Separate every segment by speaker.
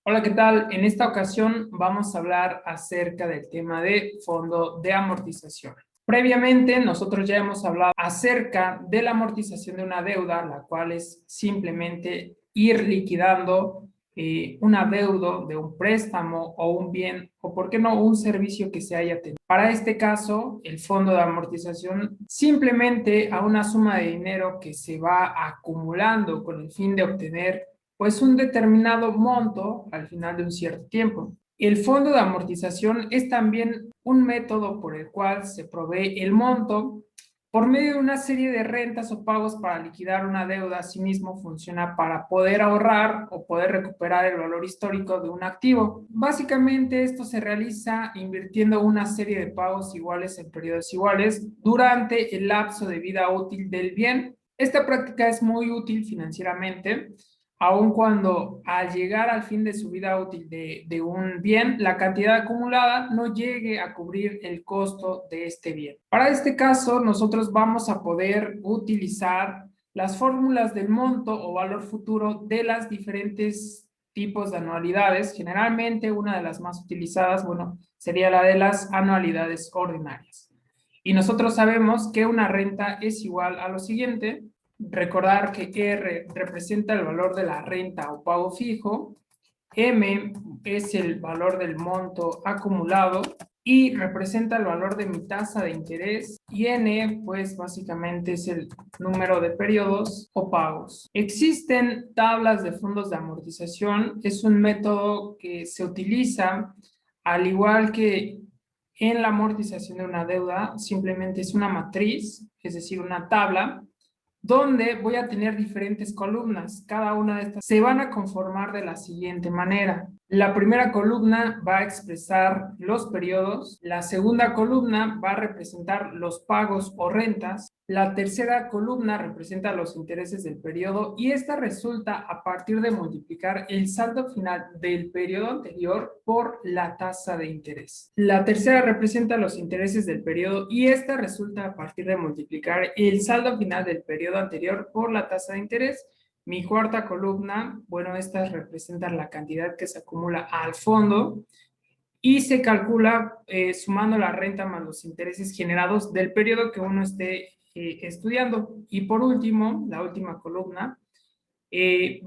Speaker 1: Hola, ¿qué tal? En esta ocasión vamos a hablar acerca del tema de fondo de amortización. Previamente, nosotros ya hemos hablado acerca de la amortización de una deuda, la cual es simplemente ir liquidando un adeudo de un préstamo o un bien, o por qué no, un servicio que se haya tenido. Para este caso, el fondo de amortización simplemente a una suma de dinero que se va acumulando con el fin de obtener pues un determinado monto al final de un cierto tiempo. El fondo de amortización es también un método por el cual se provee el monto por medio de una serie de rentas o pagos para liquidar una deuda. Asimismo, funciona para poder ahorrar o poder recuperar el valor histórico de un activo. Básicamente, esto se realiza invirtiendo una serie de pagos iguales en periodos iguales durante el lapso de vida útil del bien. Esta práctica es muy útil financieramente, aun cuando al llegar al fin de su vida útil de un bien, la cantidad acumulada no llegue a cubrir el costo de este bien. Para este caso, nosotros vamos a poder utilizar las fórmulas del monto o valor futuro de las diferentes tipos de anualidades. Generalmente, una de las más utilizadas, bueno, sería la de las anualidades ordinarias. Y nosotros sabemos que una renta es igual a lo siguiente. Recordar que R representa el valor de la renta o pago fijo, M es el valor del monto acumulado y representa el valor de mi tasa de interés, y N pues básicamente es el número de periodos o pagos. Existen tablas de fondos de amortización. Es un método que se utiliza al igual que en la amortización de una deuda. Simplemente es una matriz, es decir, una tabla donde voy a tener diferentes columnas. Cada una de estas se van a conformar de la siguiente manera. La primera columna va a expresar los periodos, la segunda columna va a representar los pagos o rentas, la tercera columna representa los intereses del periodo, y esta resulta a partir de multiplicar el saldo final del periodo anterior por la tasa de interés. La tercera representa los intereses del periodo, y esta resulta a partir de multiplicar el saldo final del periodo anterior por la tasa de interés. Mi cuarta columna, bueno, estas representan la cantidad que se acumula al fondo y se calcula sumando la renta más los intereses generados del periodo que uno esté estudiando. Y por último, la última columna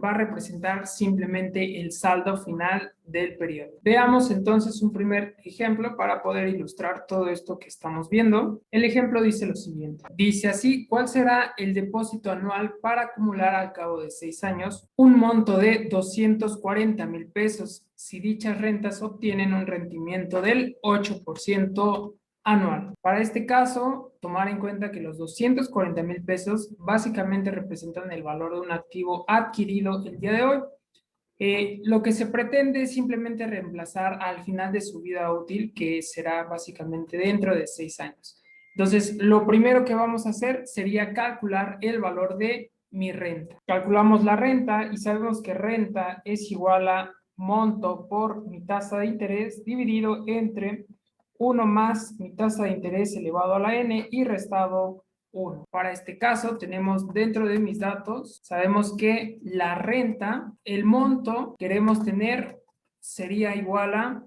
Speaker 1: va a representar simplemente el saldo final del periodo. Veamos entonces un primer ejemplo para poder ilustrar todo esto que estamos viendo. El ejemplo dice lo siguiente. Dice así: ¿cuál será el depósito anual para acumular al cabo de 6 años un monto de 240,000 pesos si dichas rentas obtienen un rendimiento del 8% anual? Para este caso, tomar en cuenta que los 240,000 pesos básicamente representan el valor de un activo adquirido el día de hoy. Lo que se pretende es simplemente reemplazar al final de su vida útil, que será básicamente dentro de 6 años. Entonces, lo primero que vamos a hacer sería calcular el valor de mi renta. Calculamos la renta y sabemos que renta es igual a monto por mi tasa de interés dividido entre 1 más mi tasa de interés elevado a la n y restado 1. Para este caso tenemos dentro de mis datos, sabemos que la renta, el monto queremos tener sería igual a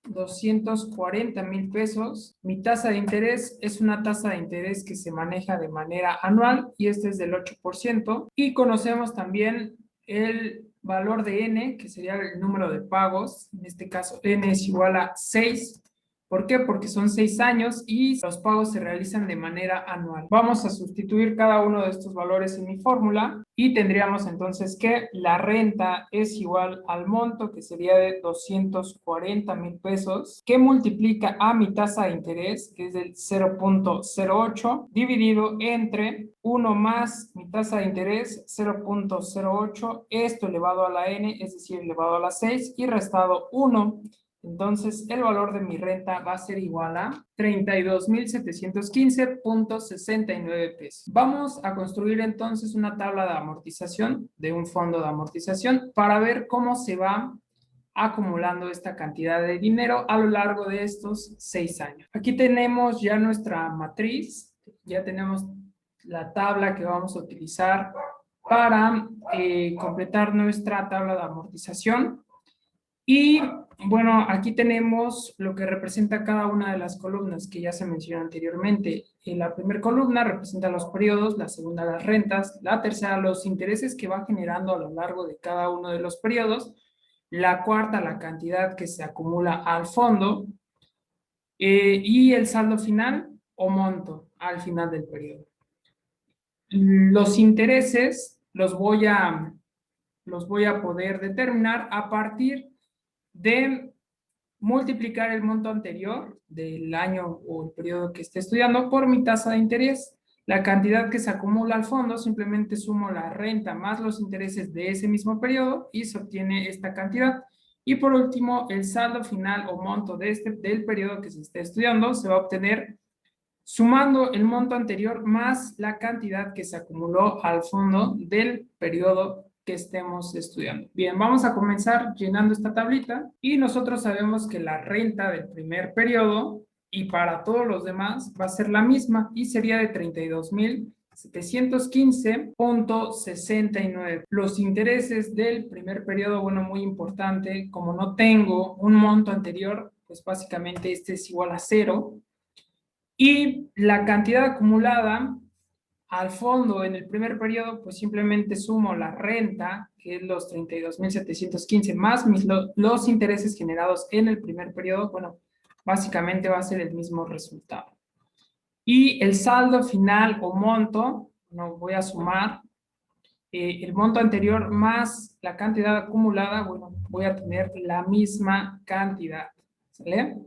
Speaker 1: 240,000 pesos. Mi tasa de interés es una tasa de interés que se maneja de manera anual y este es del 8%. Y conocemos también el valor de n, que sería el número de pagos. En este caso n es igual a 6. ¿Por qué? Porque son 6 años y los pagos se realizan de manera anual. Vamos a sustituir cada uno de estos valores en mi fórmula y tendríamos entonces que la renta es igual al monto, que sería de 240,000 pesos, que multiplica a mi tasa de interés, que es del 0.08, dividido entre 1 más mi tasa de interés, 0.08, esto elevado a la n, es decir, elevado a la 6, y restado 1. Entonces, el valor de mi renta va a ser igual a 32,715,69 pesos. Vamos a construir entonces una tabla de amortización de un fondo de amortización para ver cómo se va acumulando esta cantidad de dinero a lo largo de estos 6 años. Aquí tenemos ya nuestra matriz, ya tenemos la tabla que vamos a utilizar para completar nuestra tabla de amortización. Y bueno, aquí tenemos lo que representa cada una de las columnas que ya se mencionó anteriormente. La primera columna representa los periodos, la segunda las rentas, la tercera los intereses que va generando a lo largo de cada uno de los periodos, la cuarta la cantidad que se acumula al fondo y el saldo final o monto al final del periodo. Los intereses los voy a poder determinar a partir de multiplicar el monto anterior del año o el periodo que esté estudiando por mi tasa de interés. La cantidad que se acumula al fondo, simplemente sumo la renta más los intereses de ese mismo periodo y se obtiene esta cantidad. Y por último, el saldo final o monto del periodo que se esté estudiando se va a obtener sumando el monto anterior más la cantidad que se acumuló al fondo del periodo que estemos estudiando. Bien, vamos a comenzar llenando esta tablita y nosotros sabemos que la renta del primer periodo y para todos los demás va a ser la misma y sería de 32,715.69. Los intereses del primer periodo, bueno, muy importante, como no tengo un monto anterior, pues básicamente este es igual a cero. Y la cantidad acumulada al fondo en el primer periodo, pues simplemente sumo la renta, que es los 32,715, más los intereses generados en el primer periodo, bueno, básicamente va a ser el mismo resultado. Y el saldo final o monto, no voy a sumar el monto anterior más la cantidad acumulada, bueno, voy a tener la misma cantidad, ¿sale?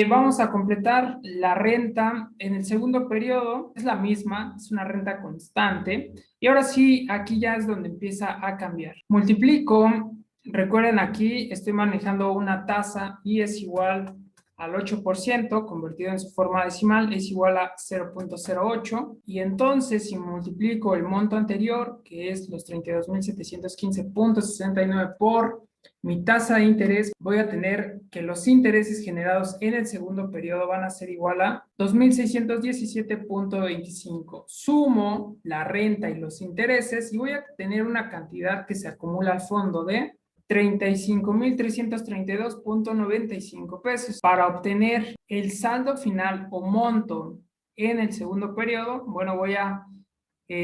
Speaker 1: Vamos a completar la renta en el segundo periodo, es la misma, es una renta constante. Y ahora sí, aquí ya es donde empieza a cambiar. Multiplico, recuerden aquí estoy manejando una tasa y es igual al 8%, convertido en su forma decimal, es igual a 0,08. Y entonces, si multiplico el monto anterior, que es los 32,715.69 por mi tasa de interés, voy a tener que los intereses generados en el segundo periodo van a ser igual a 2,617.25. Sumo la renta y los intereses y voy a tener una cantidad que se acumula al fondo de 35,332.95 pesos. Para obtener el saldo final o monto en el segundo periodo, bueno, voy a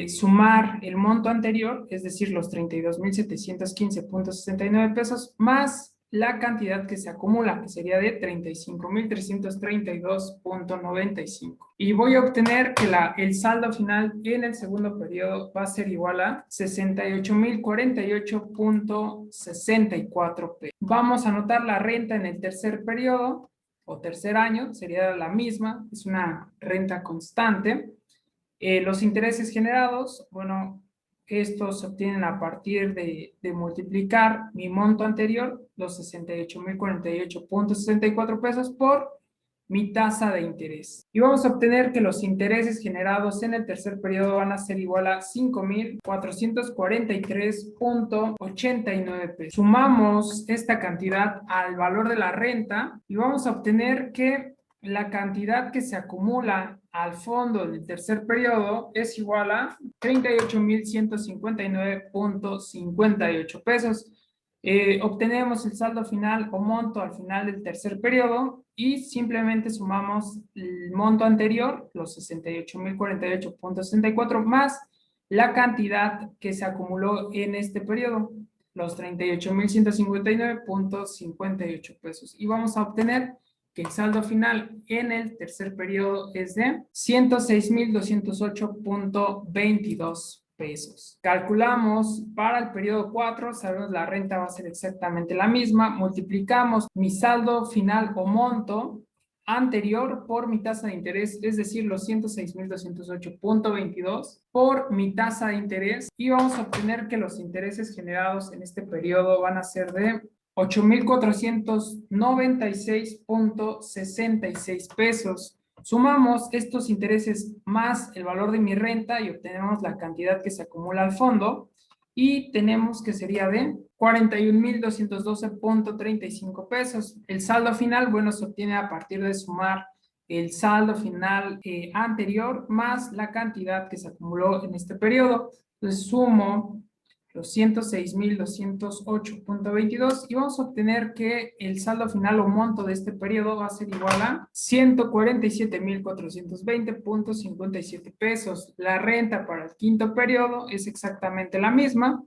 Speaker 1: sumar el monto anterior, es decir, los 32,715.69 pesos, más la cantidad que se acumula, que sería de 35,332.95. Y voy a obtener que el saldo final en el segundo periodo va a ser igual a 68,048.64 pesos. Vamos a anotar la renta en el tercer periodo o tercer año, sería la misma, es una renta constante. Los intereses generados, bueno, estos se obtienen a partir de multiplicar mi monto anterior, los 68,048.64 pesos, por mi tasa de interés. Y vamos a obtener que los intereses generados en el tercer periodo van a ser igual a 5,443.89 pesos. Sumamos esta cantidad al valor de la renta y vamos a obtener que la cantidad que se acumula al fondo del tercer periodo es igual a 38,159.58 pesos. Obtenemos el saldo final o monto al final del tercer periodo y simplemente sumamos el monto anterior, los 68,048.64, más la cantidad que se acumuló en este periodo, los 38,159.58 pesos. Y vamos a obtener que el saldo final en el tercer periodo es de 106,208.22 pesos. Calculamos para el periodo 4, sabemos la renta va a ser exactamente la misma, multiplicamos mi saldo final o monto anterior por mi tasa de interés, es decir, los 106,208.22 por mi tasa de interés y vamos a obtener que los intereses generados en este periodo van a ser de 8,496.66 pesos. Sumamos estos intereses más el valor de mi renta y obtenemos la cantidad que se acumula al fondo y tenemos que sería de 41,212.35 pesos. El saldo final, bueno, se obtiene a partir de sumar el saldo final anterior más la cantidad que se acumuló en este periodo. Entonces sumo los 106,208.22 y vamos a obtener que el saldo final o monto de este periodo va a ser igual a 147,420.57 pesos. La renta para el quinto periodo es exactamente la misma.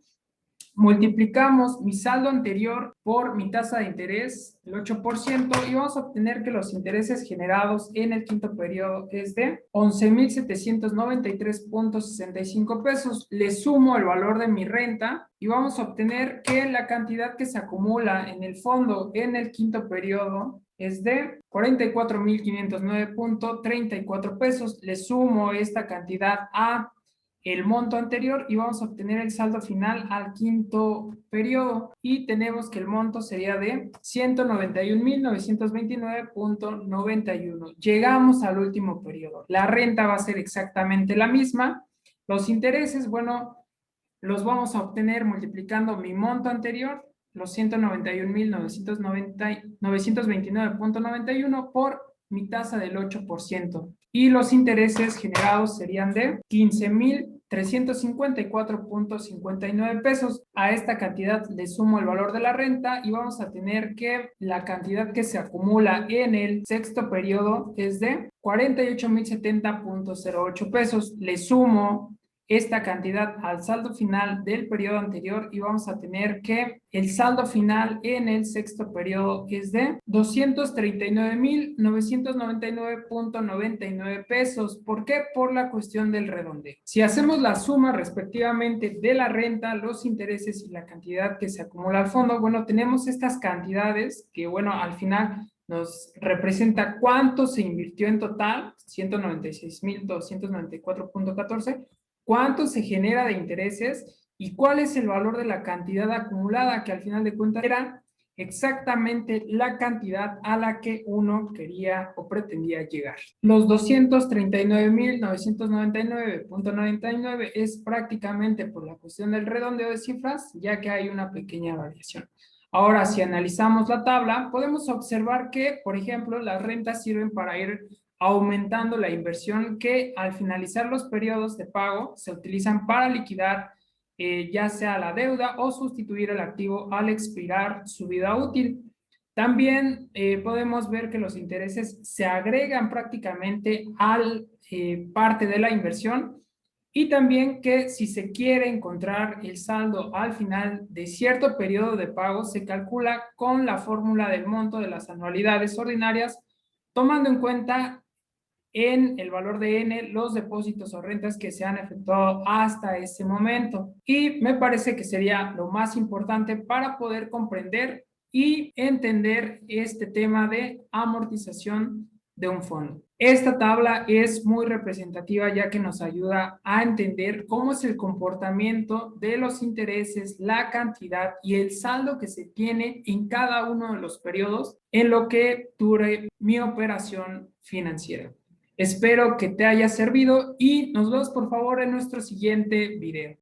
Speaker 1: Multiplicamos mi saldo anterior por mi tasa de interés, el 8%, y vamos a obtener que los intereses generados en el quinto periodo es de 11,793.65 pesos. Le sumo el valor de mi renta y vamos a obtener que la cantidad que se acumula en el fondo en el quinto periodo es de 44,509.34 pesos. Le sumo esta cantidad a el monto anterior y vamos a obtener el saldo final al quinto periodo y tenemos que el monto sería de 191,929.91. Llegamos al último periodo. La renta va a ser exactamente la misma. Los intereses, bueno, los vamos a obtener multiplicando mi monto anterior, los 191,929.91 por mi tasa del 8%. Y los intereses generados serían de 15,354.59 pesos. A esta cantidad le sumo el valor de la renta y vamos a tener que la cantidad que se acumula en el sexto periodo es de 48,070.08 pesos. Le sumo esta cantidad al saldo final del periodo anterior y vamos a tener que el saldo final en el sexto periodo es de 239,999.99 pesos. ¿Por qué? Por la cuestión del redondeo. Si hacemos la suma respectivamente de la renta, los intereses y la cantidad que se acumula al fondo, bueno, tenemos estas cantidades que, bueno, al final nos representa cuánto se invirtió en total, 196,294.14, cuánto se genera de intereses y cuál es el valor de la cantidad acumulada, que al final de cuentas era exactamente la cantidad a la que uno quería o pretendía llegar. Los 239,999.99 es prácticamente por la cuestión del redondeo de cifras, ya que hay una pequeña variación. Ahora, si analizamos la tabla, podemos observar que, por ejemplo, las rentas sirven para ir aumentando la inversión que al finalizar los periodos de pago se utilizan para liquidar ya sea la deuda o sustituir el activo al expirar su vida útil. También podemos ver que los intereses se agregan prácticamente al parte de la inversión y también que si se quiere encontrar el saldo al final de cierto periodo de pago se calcula con la fórmula del monto de las anualidades ordinarias, tomando en cuenta en el valor de N los depósitos o rentas que se han efectuado hasta ese momento. Y me parece que sería lo más importante para poder comprender y entender este tema de amortización de un fondo. Esta tabla es muy representativa ya que nos ayuda a entender cómo es el comportamiento de los intereses, la cantidad y el saldo que se tiene en cada uno de los periodos en lo que dure mi operación financiera. Espero que te haya servido y nos vemos por favor en nuestro siguiente video.